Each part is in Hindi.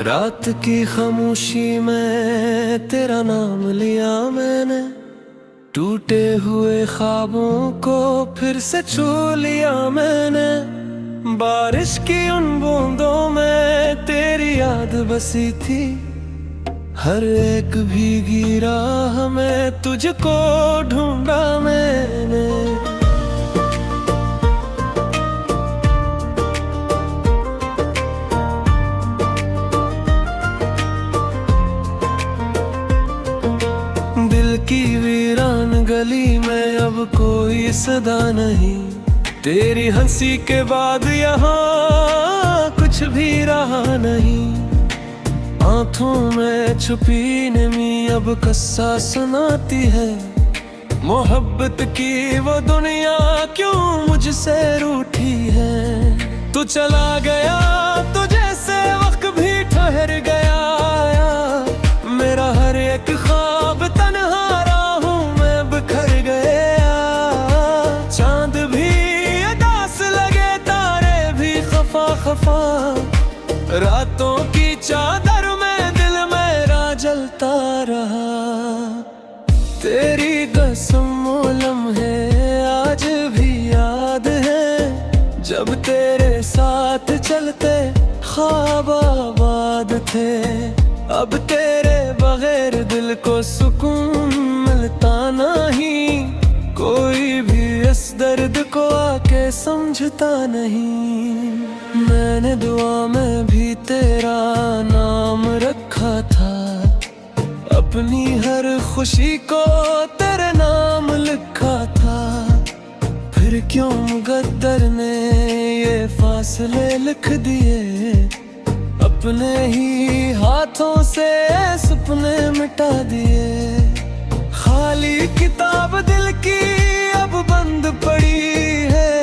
रात की खामोशी में तेरा नाम लिया मैंने, टूटे हुए ख्वाबों को फिर से छू लिया मैंने। बारिश की उन बूंदों में तेरी याद बसी थी, हर एक भीगी राह में तुझको ढूंढा मैंने। दिल की वीरान गली में अब कोई सदा नहीं, तेरी हंसी के बाद यहाँ कुछ भी रहा नहीं। आँखों में छुपी नमी अब कस्सा सुनाती है, मोहब्बत की वो दुनिया क्यों मुझसे रूठी है। तू चला गया तो जैसे वक्त भी ठहर गया, मेरा हर एक ख्वाब तन्हा राहों में बिखर गया। चांद भी उदास लगे, तारे भी खफा खफा, रातों की चादर में दिल मेरा जलता रहा। तेरी कसम लम्हे आज भी याद है, जब तेरे साथ चलते ख्वाब आबाद थे। अब तेरे बगैर दिल को सुकून मिलता नहीं, कोई भी इस दर्द को आके समझता नहीं। मैंने दुआ में भी तेरा नाम रखा था, अपनी हर खुशी को तेरे नाम लिखा था। फिर क्यों मुकद्दर ने ये फासले लिख दिए, अपने ही हाथों से सपने मिटा दिए। खाली किताब दिल की अब बंद पड़ी है,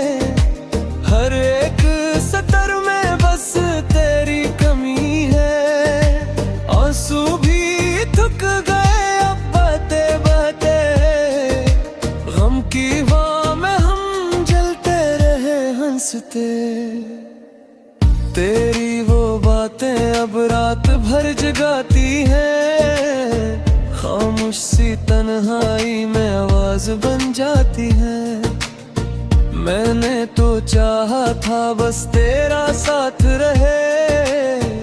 हर एक सतर में बस तेरी कमी है। आंसू भी थक गए अब बहते बहते, गम की वाह में हम जलते रहे हंसते। तेरी वो बातें अब रात भर जगाती हैं, खामोश सी तन्हाई में आवाज बन जाती है। मैंने तो चाहा था बस तेरा साथ रहे,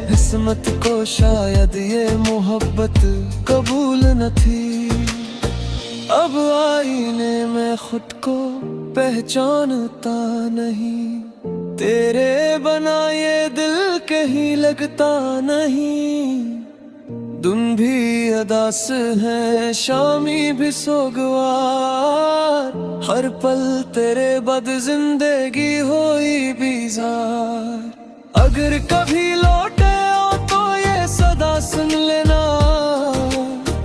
किस्मत को शायद ये मोहब्बत कबूल न थी। अब आईने में खुद को पहचानता नहीं, तेरे बना ये दिल कहीं लगता नहीं। दिन भी अदास है, शामी भी सोगवार, हर पल तेरे बद जिंदगी होई बीजार। अगर कभी लौटे हो तो ये सदा सुन लेना,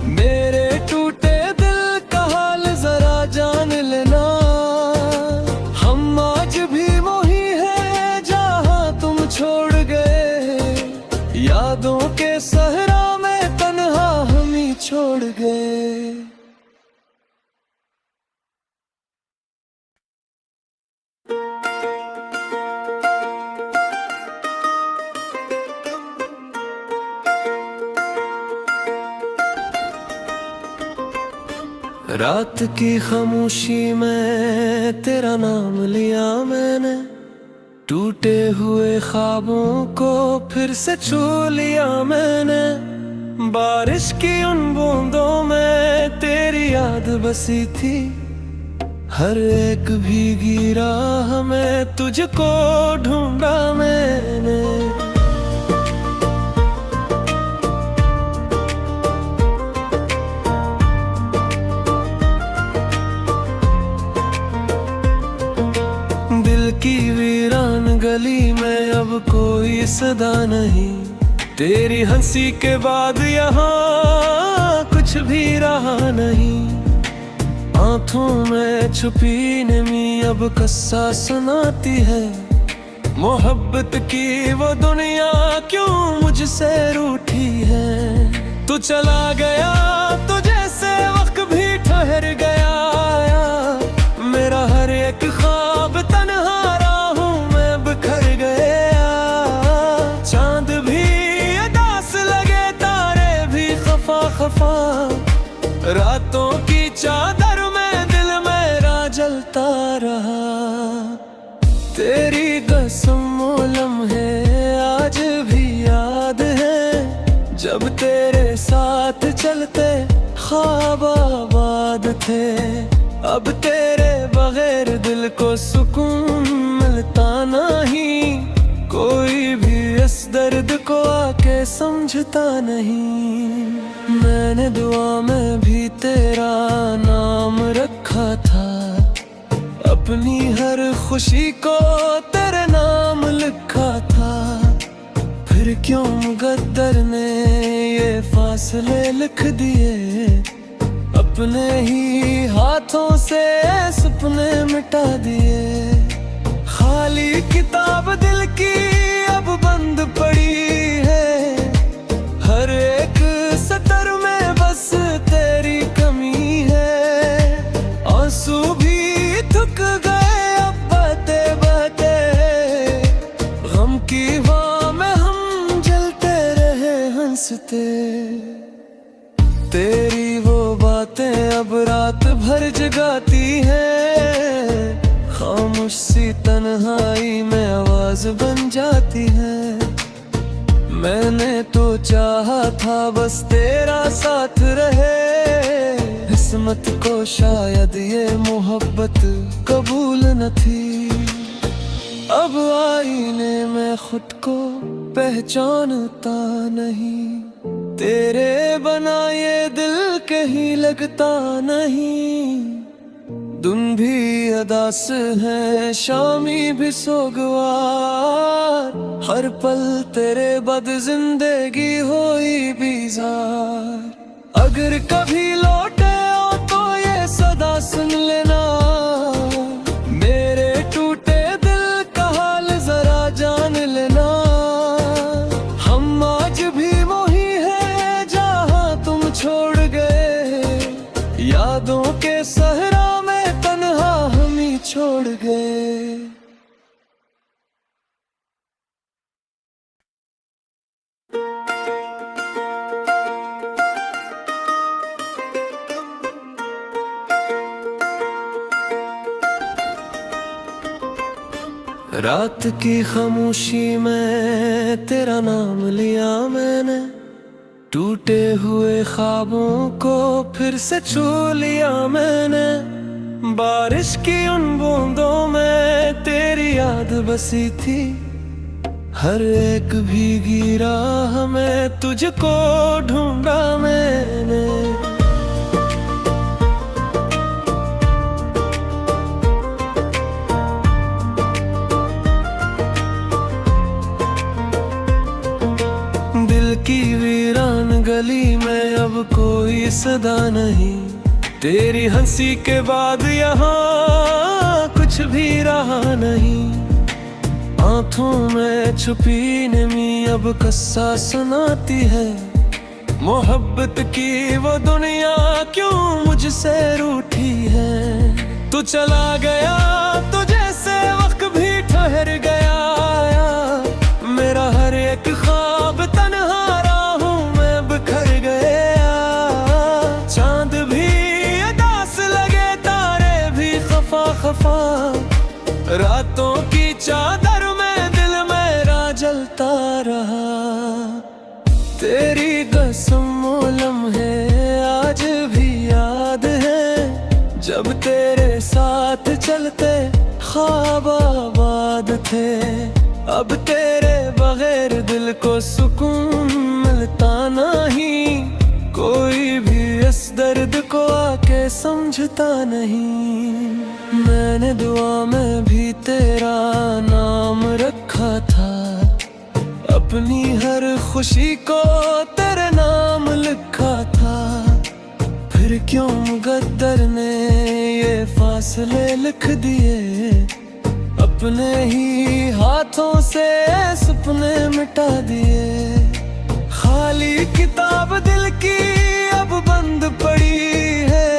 मेरे टूटे दिल का हाल जरा जान लेना। हम आज भी वही है जहाँ तुम छोड़ गए, यादों के सहरा में तन्हा हम ही छोड़ गए। रात की खामोशी में तेरा नाम लिया मैंने, टूटे हुए ख्वाबों को फिर से छू लिया मैंने। बारिश की उन बूंदों में तेरी याद बसी थी, हर एक भीगी राह में तुझको ढूंढा मैंने। दिल की वीरान गली में अब कोई सदा नहीं, तेरी हंसी के बाद यहाँ कुछ भी रहा नहीं। आँखों में छुपी नमी अब कस्सा सुनाती है, मोहब्बत की वो दुनिया क्यों मुझसे रूठी है। तू चला गया तो जैसे वक्त भी ठहर गया, मेरा हर एक ख्वाब तन्हा राहों में बिखर गया। चांद भी उदास खफा, रातों की चादर में दिल मेरा जलता रहा। तेरी कसम वो लम्हे आज भी याद है, जब तेरे साथ चलते ख्वाब आबाद थे। अब तेरे बगैर दिल को सुकून मिलता नहीं, कोई भी इस दर्द को आके समझता नहीं। मैंने दुआ में भी तेरा नाम रखा था, अपनी हर खुशी को तेरे नाम लिखा था। फिर क्यों मुकद्दर ने ये फासले लिख दिए, अपने ही हाथों से सपने मिटा दिए। खाली किताब दिल की अब बंद पड़ी है, हर एक सतर में बस तेरी कमी है। आंसू भी थक गए अब बहते बहते, गम की वाह में हम जलते रहे हंसते। तेरी वो बातें अब रात भर जगाती हैं, खामोश सी तन्हाई में आवाज बन जाती है। मैंने तो चाहा था बस तेरा साथ रहे, किस्मत को शायद ये मोहब्बत कबूल न थी। अब आईने में खुद को पहचानता नहीं, तेरे बना ये दिल कहीं लगता नहीं। दिन भी अदास है शामी भी सोगवार, हर पल तेरे बद जिंदगी होई बीजार। अगर कभी लौटे हो तो ये सदा सुन लेना, मेरे टूटे दिल का हाल जरा जान लेना। हम आज भी वही है जहाँ तुम छोड़ गए, यादों के सहरा में तन्हा हम ही छोड़ गए। रात की खामोशी में तेरा नाम लिया मैंने, टूटे हुए ख्वाबों को फिर से छू लिया मैंने। बारिश की उन बूंदों में तेरी याद बसी थी, हर एक भीगी राह में तुझको ढूंढा मैंने। दिल की वीरान गली में अब कोई सदा नहीं, तेरी हंसी के बाद यहाँ कुछ भी रहा नहीं। आँखों में छुपी नमी अब कस्सा सुनाती है, मोहब्बत की वो दुनिया क्यों मुझसे रूठी है। तू चला गया तो जैसे वक्त भी ठहर गया, मेरा हर एक ख्वाब तन्हा राहों में बिखर गया। चांद भी उदास लगे, तारे भी खफा खफा, रातों की चादर में दिल मेरा जलता रहा। तेरी कसम वो लम्हे आज भी याद है, जब तेरे साथ चलते ख्वाब आबाद थे। अब तेरे बगैर दिल को सुकून मिलता नहीं, कोई भी इस दर्द को आके समझता नहीं। मैंने दुआ में भी तेरा नाम रखा था, अपनी हर खुशी को तेरे नाम लिखा था। फिर क्यों मुकद्दर ने ये फासले लिख दिए, अपने ही हाथों से सपने मिटा दिए। खाली किताब दिल की अब बंद पड़ी है,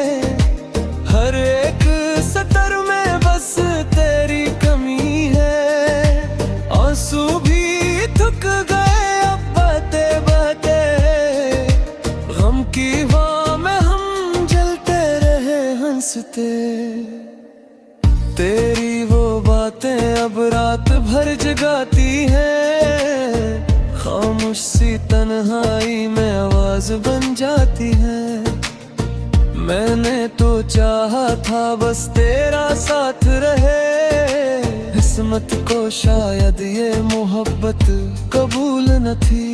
हर एक सतर में बस तेरी कमी है। आंसू भी थक गए अब बहते बहते, गम की हवा में हम जलते रहे हंसते। तेरी वो बातें अब रात भर जगाती हैं, खामोश सी तन्हाई में आवाज बन जाती है। मैंने तो चाहा था बस तेरा साथ रहे, किस्मत को शायद ये मोहब्बत कबूल न थी।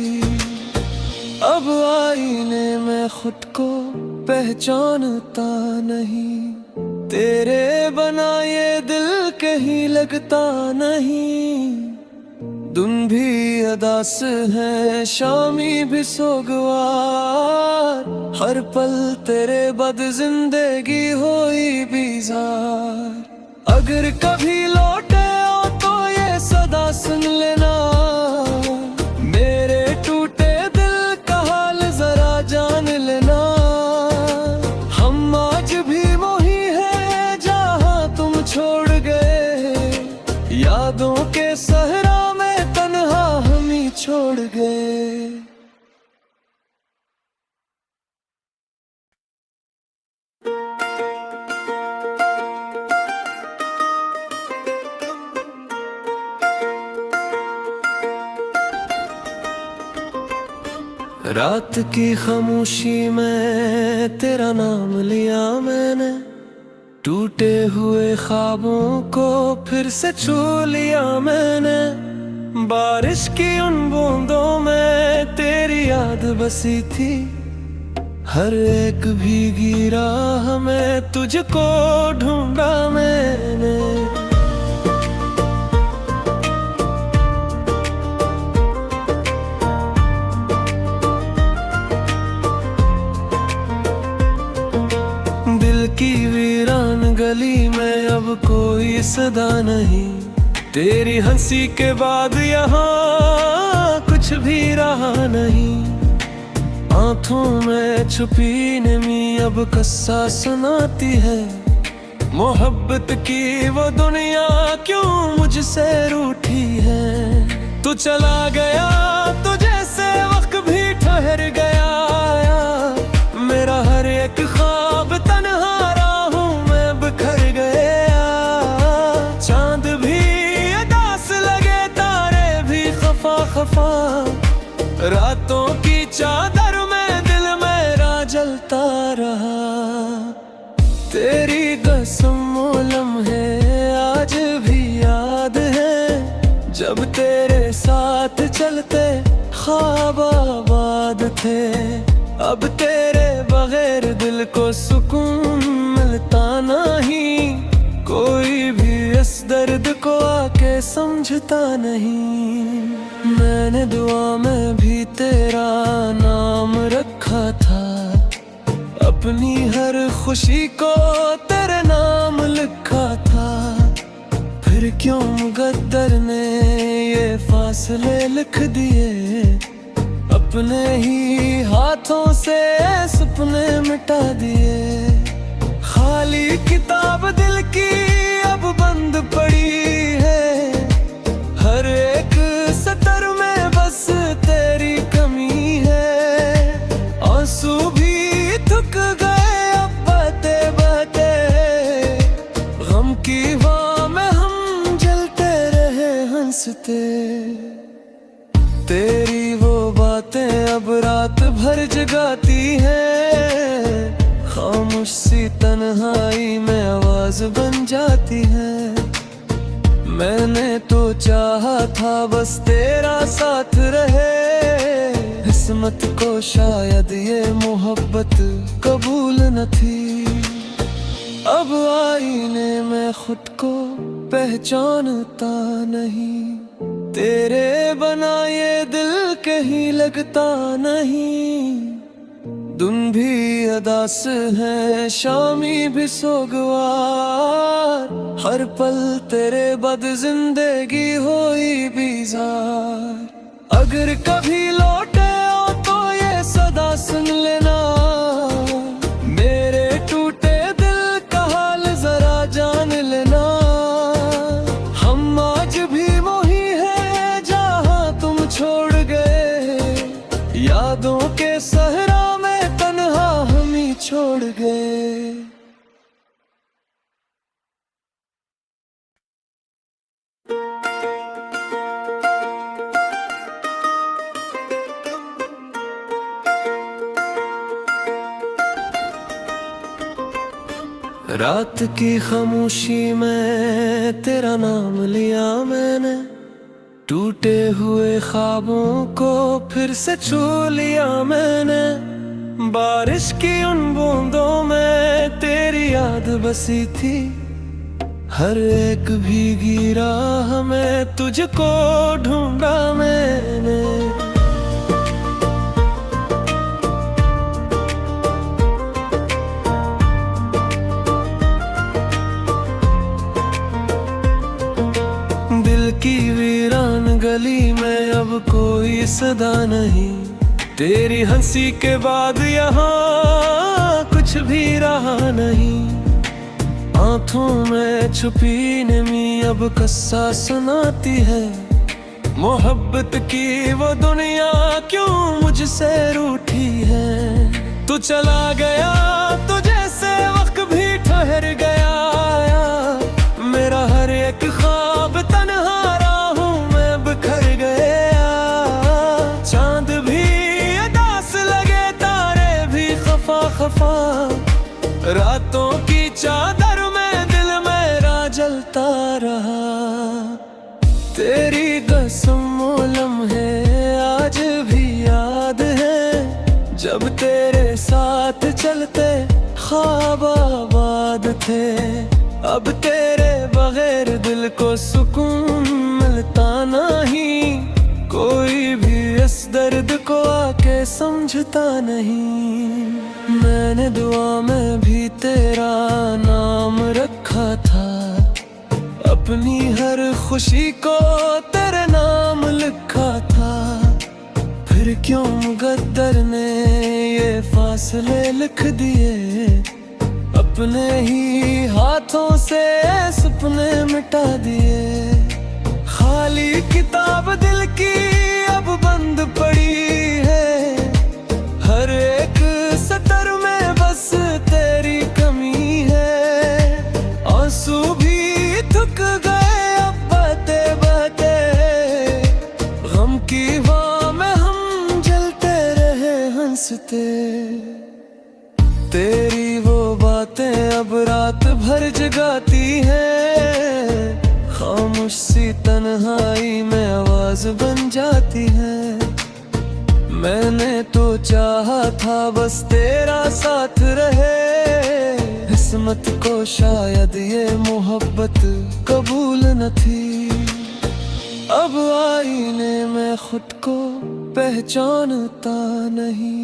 अब आईने में खुद को पहचानता नहीं, तेरे बना ये दिल कहीं लगता नहीं। दिन भी अदास है शामी भी सोगवार, हर पल तेरे बद जिंदगी होई बीजार। अगर कभी लौटे हो तो ये सदा सुन लेना, मेरे टूटे दिल का हाल जरा जान लेना। हम आज भी वही है जहाँ तुम छोड़ गए, यादों के सहरा में तन्हा हम ही छोड़ गए। रात की खामोशी में तेरा नाम लिया मैंने, टूटे हुए ख्वाबों को फिर से छू लिया मैंने। बारिश की उन बूंदों में तेरी याद बसी थी, हर एक भीगी राह में तुझको ढूंढा मैंने। दिल की वीरान गली में अब कोई सदा नहीं, तेरी हंसी के बाद यहाँ कुछ भी रहा नहीं। आँखों में छुपी नमी अब कस्सा सुनाती है, मोहब्बत की वो दुनिया क्यों मुझसे रूठी है। तू चला गया तो जैसे वक्त भी ठहर गया, मेरा हर एक ख्वाब तन्हा राहों में बिखर गया। चांद भी उदास लगे, तारे भी खफा खफा, रातों की चादर में दिल मेरा जलता रहा। तेरी कसम लम्हे आज भी याद है, जब तेरे साथ चलते ख्वाब आबाद थे। अब तेरे बगैर दिल को सुकून मिलता नहीं, कोई भी इस दर्द को आके समझता नहीं। मैंने दुआ में भी तेरा नाम रखा था, अपनी हर खुशी को तेरे नाम लिखा था। फिर क्यों मुकद्दर ने ये फासले लिख दिए, अपने ही हाथों से सपने मिटा दिए। खाली किताब दिल की अब बंद पड़ी है, हर एक सतर में बस तेरी कमी है। आंसू भी थक गए अब बहते बहते, गम की हवा में हम जलते रहे हंसते। तेरी वो बातें अब रात भर जगाती हैं, खामोश सी तन्हाई में आवाज बन जाती है। मैंने तो चाहा था बस तेरा साथ रहे, किस्मत को शायद ये मोहब्बत कबूल न थी। अब आईने में खुद को पहचानता नहीं, तेरे बना ये दिल कहीं लगता नहीं। दिन भी अदास है शामी भी सोगवार, हर पल तेरे बद जिंदगी होई बीजार। अगर कभी लौटे हो तो ये सदा सुन लेना, मेरे टूटे दिल का हाल जरा जान लेना। हम आज भी वही है जहाँ तुम छोड़ गए, यादों के सहरा में तन्हा छोड़ गए। रात की खामोशी में तेरा नाम लिया मैंने, टूटे हुए ख्वाबों को फिर से छू लिया मैंने। बारिश की उन बूंदों में तेरी याद बसी थी, हर एक भीगी राह में तुझको ढूंढा मैंने। दिल की वीरान गली में अब कोई सदा नहीं, तेरी हंसी के बाद यहाँ कुछ भी रहा नहीं। आँखों में छुपी नमी अब कस्सा सुनाती है, मोहब्बत की वो दुनिया क्यों मुझसे रूठी है। तू चला गया तो जैसे वक्त भी ठहर गया, मेरा हर एक ख्वाब तन्हा राहों में बिखर गया। चांद भी उदास लगे, तारे भी खफा खफा, रातों की चादर में दिल मेरा जलता रहा। तेरी कसम वो लम्हे आज भी याद है, जब तेरे साथ चलते ख्वाब आबाद थे। अब तेरे बगैर दिल को सुकून मिलता नहीं, कोई भी इस दर्द को आके समझता नहीं। मैंने दुआ में भी तेरा नाम रखा था, अपनी हर खुशी को तेरे नाम लिखा था। फिर क्यों मुकद्दर ने ये फासले लिख दिए, अपने ही हाथों से सपने मिटा दिए। खाली किताब दिल की अब बंद पड़ी है, हर एक सतर में बस तेरी कमी है। आंसू भी थक गए अब बहते बहते, गम की वाह में हम जलते रहे हंसते। तेरी वो बातें अब रात भर जगाती हैं, खामोश सी तन्हाई में आवाज बन जाती है। मैंने तो चाहा था बस तेरा साथ रहे, किस्मत को शायद ये मोहब्बत कबूल न थी। अब आईने में खुद को पहचानता नहीं,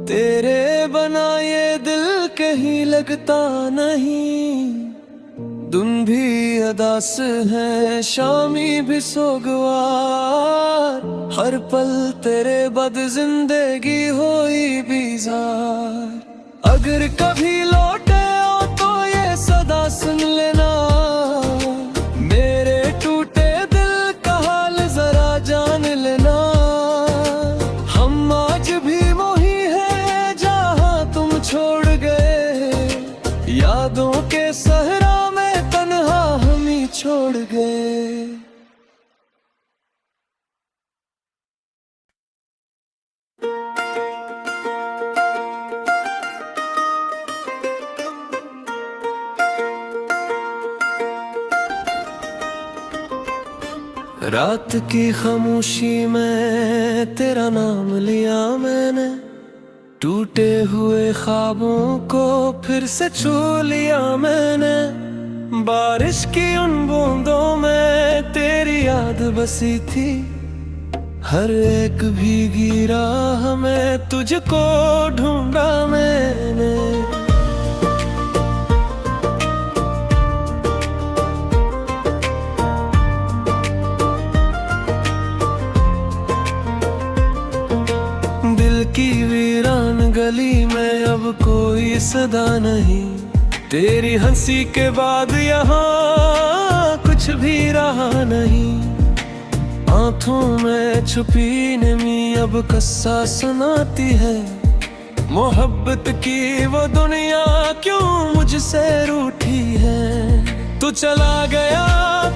तेरे बना ये दिल कहीं लगता नहीं। दिन भी अदास है, शामी भी सोगवार, हर पल तेरे बद जिंदगी होई बीजार। अगर कभी लौटे हो तो ये सदा सुन लेना, मेरे टूटे दिल का हाल जरा जान लेना। हम आज भी वही है जहाँ तुम छोड़ गए, यादों के सहरा में तन्हा हम ही छोड़ गए। रात की खामोशी में तेरा नाम लिया मैंने, टूटे हुए ख्वाबों को फिर से छू लिया मैंने। बारिश की उन बूंदों में तेरी याद बसी थी, हर एक भीगी राह में तुझको ढूंढा मैंने। दिल की वीरान गली में अब कोई सदा नहीं, तेरी हंसी के बाद यहाँ कुछ भी रहा नहीं। आँखों में छुपी नमी अब कस्सा सुनाती है, मोहब्बत की वो दुनिया क्यों मुझसे रूठी है। तू चला गया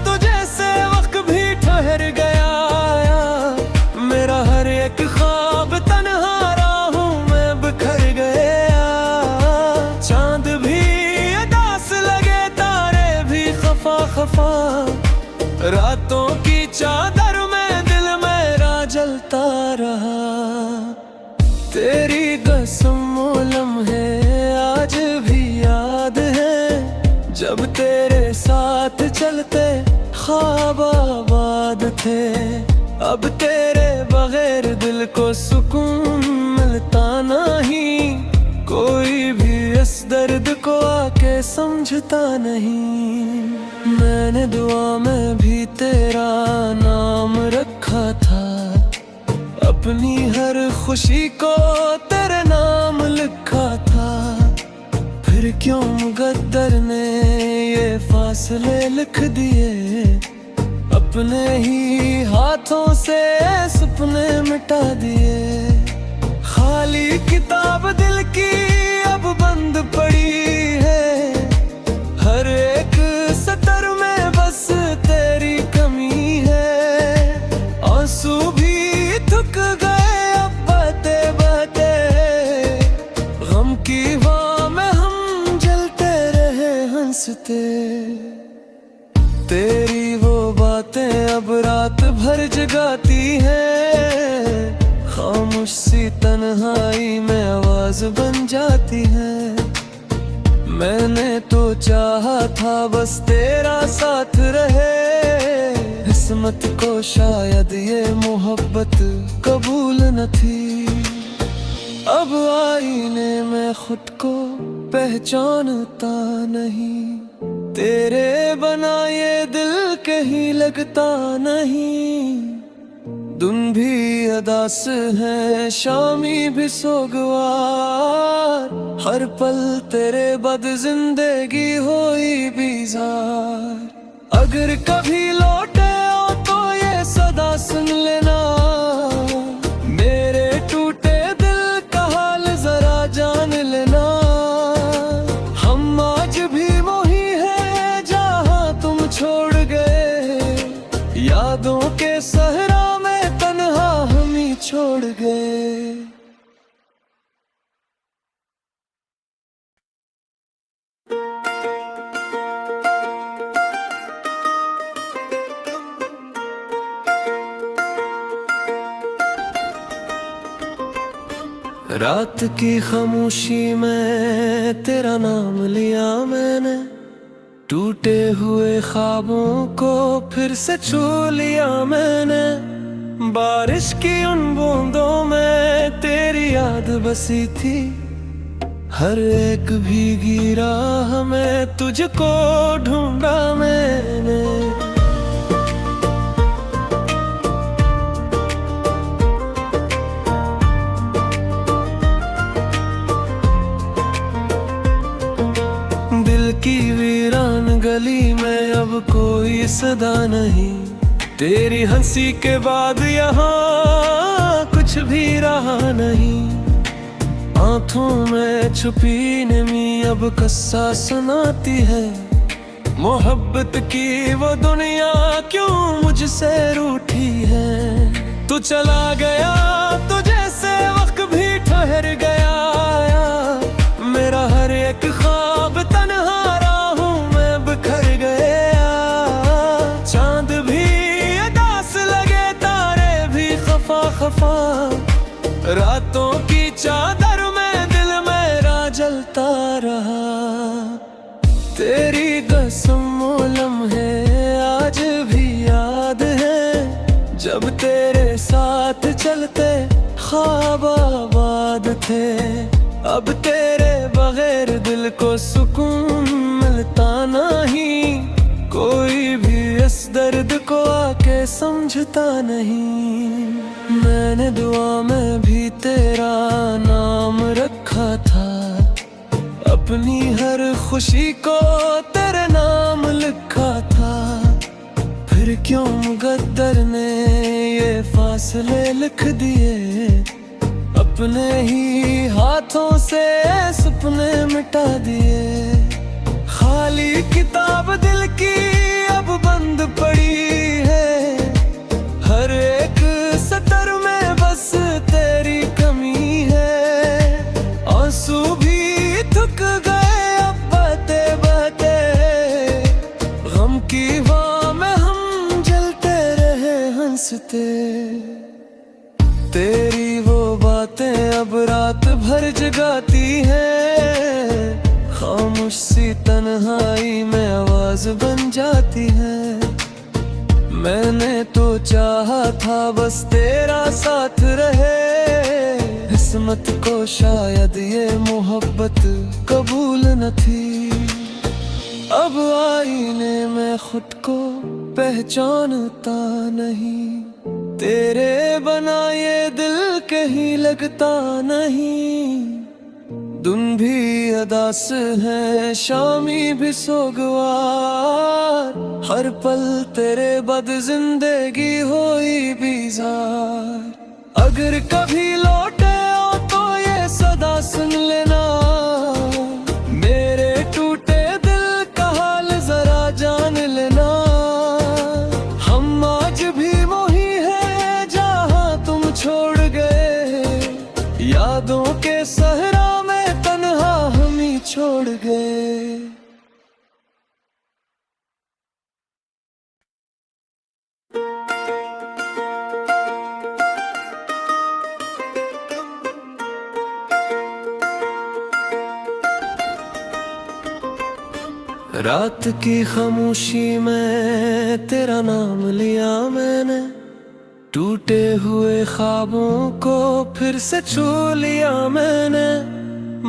तो जैसे वक्त भी ठहर गया, मेरा हर एक ख्वाब तन्हा राहों में बिखर गया। चांद भी उदास लगे, तारे भी खफा खफा, रातों की चादर में दिल मेरा जलता रहा। तेरी कसम लम्हे आज भी याद है, जब तेरे साथ चलते ख्वाब आबाद थे। अब तेरे बगैर दिल को सुकून मिलता नहीं, कोई भी इस दर्द को आके समझता नहीं। मैंने दुआ में भी तेरा नाम रखा था, अपनी हर खुशी को तेरे नाम लिखा था। फिर क्यों मुकद्दर ने ये फासले लिख दिए, अपने ही हाथों से सपने मिटा दिए। खाली किताब दिल की अब बंद पड़ी है, हर एक सतर में बस तेरी कमी है। आंसू भी थक गए अब बहते बहते, गम की वाह में हम जलते रहे हंसते। तेरी वो बातें अब रात भर जगाती है, खामोश सी तन्हाई में आवाज बन जाती है। मैंने तो चाहा था बस तेरा साथ रहे, किस्मत को शायद ये मोहब्बत कबूल न थी। अब आईने में खुद को पहचानता नहीं, तेरे बना ये दिल कहीं लगता नहीं। दिन भी अदास है, शामी भी सोगवार, हर पल तेरे बद जिंदगी होई बीजार। अगर कभी लौटे हो तो ये सदा सुन लेना, मेरे टूटे दिल का हाल जरा जान लेना। हम आज भी वही है जहाँ तुम छोड़ गए, यादों के सहरा में तन्हा हम ही छोड़ गए। रात की खामोशी में तेरा नाम लिया मैंने, टूटे हुए ख्वाबों को फिर से छू लिया मैंने। बारिश की उन बूंदों में तेरी याद बसी थी, हर एक भीगी राह में तुझको ढूंढा मैंने। दिल की वीरान गली में अब कोई सदा नहीं, तेरी हंसी के बाद यहाँ कुछ भी रहा नहीं। आँखों में छुपी नमी अब कस्सा सुनाती है, मोहब्बत की वो दुनिया क्यों मुझसे रूठी है। तू चला गया तो जैसे वक्त भी ठहर गया, मेरा हर एक ख्वाब तन्हा राहों में बिखर गया। चांद भी उदास लगे, तारे भी खफा खफा, रातों की चादर में दिल मेरा जलता रहा। तेरी कसम लम्हे आज भी याद है, जब तेरे साथ चलते ख्वाब आबाद थे। अब तेरे बगैर दिल को सुकून मिलता नहीं, कोई भी इस दर्द को आके समझता नहीं। मैंने दुआ में भी तेरा नाम रखा था, अपनी हर खुशी को तेरे नाम लिखा था। फिर क्यों मुकद्दर ने ये फासले लिख दिए, अपने ही हाथों से सपने मिटा दिए। खाली किताब दिल की अब बंद पड़ी है, हर एक सतर में बस तेरी कमी है। आंसू भी थक गए अब बहते बहते, गम की वाह में हम जलते रहे हंसते। तेरी वो बातें अब रात भर जगाती हैं, खामोश सी तन्हाई में आवाज बन जाती है। मैंने तो चाहा था बस तेरा साथ रहे, किस्मत को शायद ये मोहब्बत कबूल न थी। अब आईने में खुद को पहचानता नहीं, तेरे बना ये दिल कहीं लगता नहीं। दिन भी अदास है, शामी भी सोगवार, हर पल तेरे बद जिंदगी होई बीजार। अगर कभी लौटे हो तो ये सदा सुन लेना, मेरे टूटे दिल का हाल जरा जान लेना। हम आज भी वही है जहाँ तुम छोड़ गए, यादों के सहरा में तन्हा हम ही छोड़ गए। रात की खामोशी में तेरा नाम लिया मैंने, टूटे हुए ख्वाबों को फिर से छू लिया मैंने।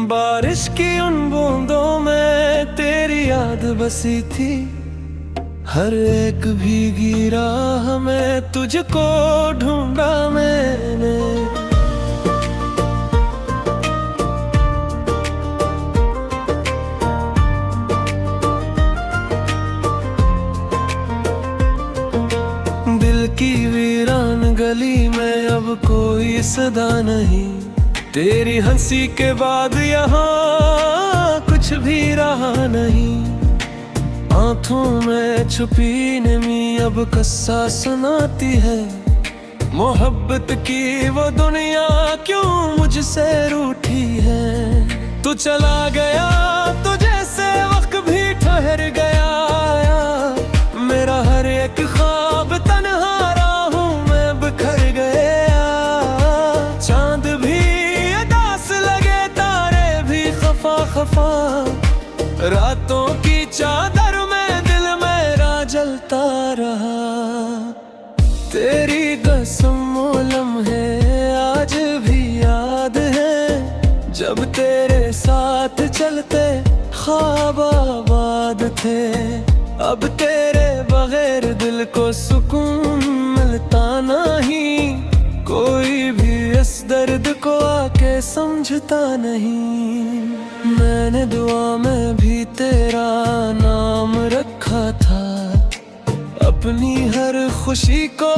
बारिश की उन बूंदों में तेरी याद बसी थी, हर एक भीगी राह में तुझको ढूंढा मैंने। दिल की वीरान गली में अब कोई सदा नहीं, तेरी हंसी के बाद यहाँ कुछ भी रहा नहीं। आँखों में छुपी नमी अब कस्सा सुनाती है, मोहब्बत की वो दुनिया क्यों मुझसे रूठी है। तू चला गया तो जैसे वक्त भी ठहर गया, मेरा हर एक ख्वाब तन्हा राहों में बिखर गया। चांद भी उदास लगे, तारे भी खफा खफा, रातों की चादर में दिल मेरा जलता रहा। तेरी कसम वो लम्हे आज भी याद है, जब तेरे साथ चलते ख्वाब आबाद थे। अब तेरे बगैर दिल को सुकून मिलता नहीं, कोई भी इस दर्द को आके समझता नहीं। मैंने दुआ में भी तेरा नाम रखा था, अपनी हर खुशी को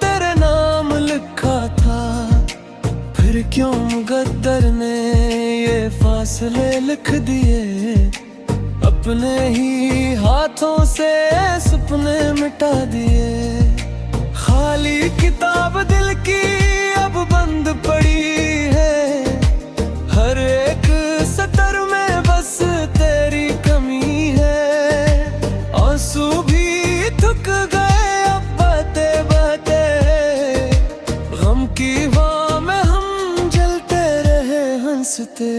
तेरे नाम लिखा था। फिर क्यों मुकद्दर ने ये फासले लिख दिए, अपने ही हाथों से सपने मिटा दिए। खाली किताब दिल की अब बंद पड़ी है, हर एक सतर में बस तेरी कमी है। आंसू भी थक गए अब बहते बहते, गम की वाह में हम जलते रहे हंसते।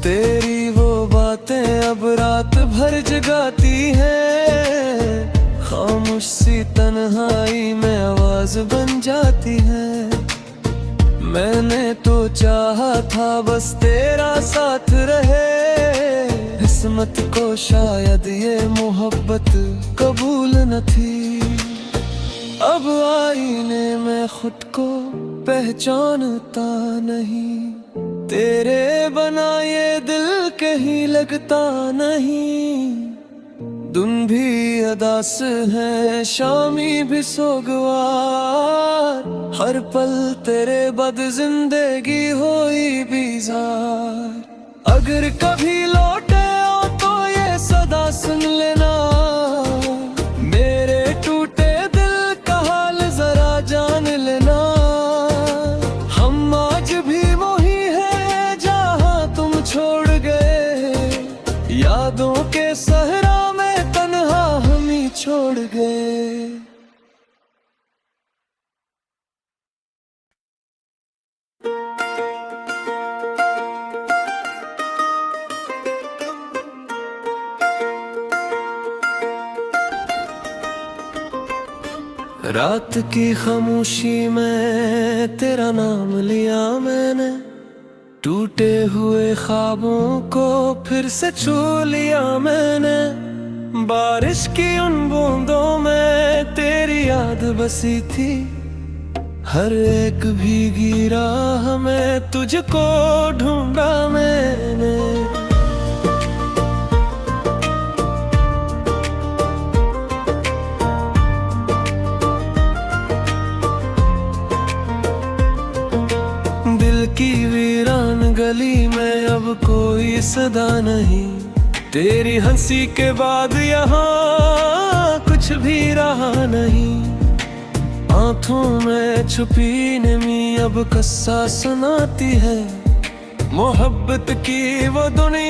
तेरी वो बातें अब रात भर जगाती हैं, खामोश सी तन्हाई में आवाज बन जाती है। मैंने तो चाहा था बस तेरा साथ रहे, किस्मत को शायद ये मोहब्बत कबूल न थी। अब आईने में खुद को पहचानता नहीं, तेरे बना ये दिल कहीं लगता नहीं। दिन भी अदास है, शामी भी सोगवार, हर पल तेरे बद जिंदगी होई बीजार। अगर कभी लौटे हो तो ये सदा सुन लेना, मेरे टूटे दिल का हाल जरा जान लेना। हम आज भी वही हैं जहाँ तुम छोड़ गए, यादों के सहरा में तन्हा हम ही छोड़ गए। रात की खामोशी में तेरा नाम लिया मैंने, टूटे हुए ख्वाबों को फिर से छू लिया मैंने। बारिश की उन बूंदों में तेरी याद बसी थी, हर एक भीगी राह में तुझको ढूंढा मैंने। दिल की वीरान गली में अब कोई सदा नहीं, तेरी हंसी के बाद यहाँ कुछ भी रहा नहीं। आँखों में छुपी नमी अब कस्सा सुनाती है, मोहब्बत की वो दुनिया।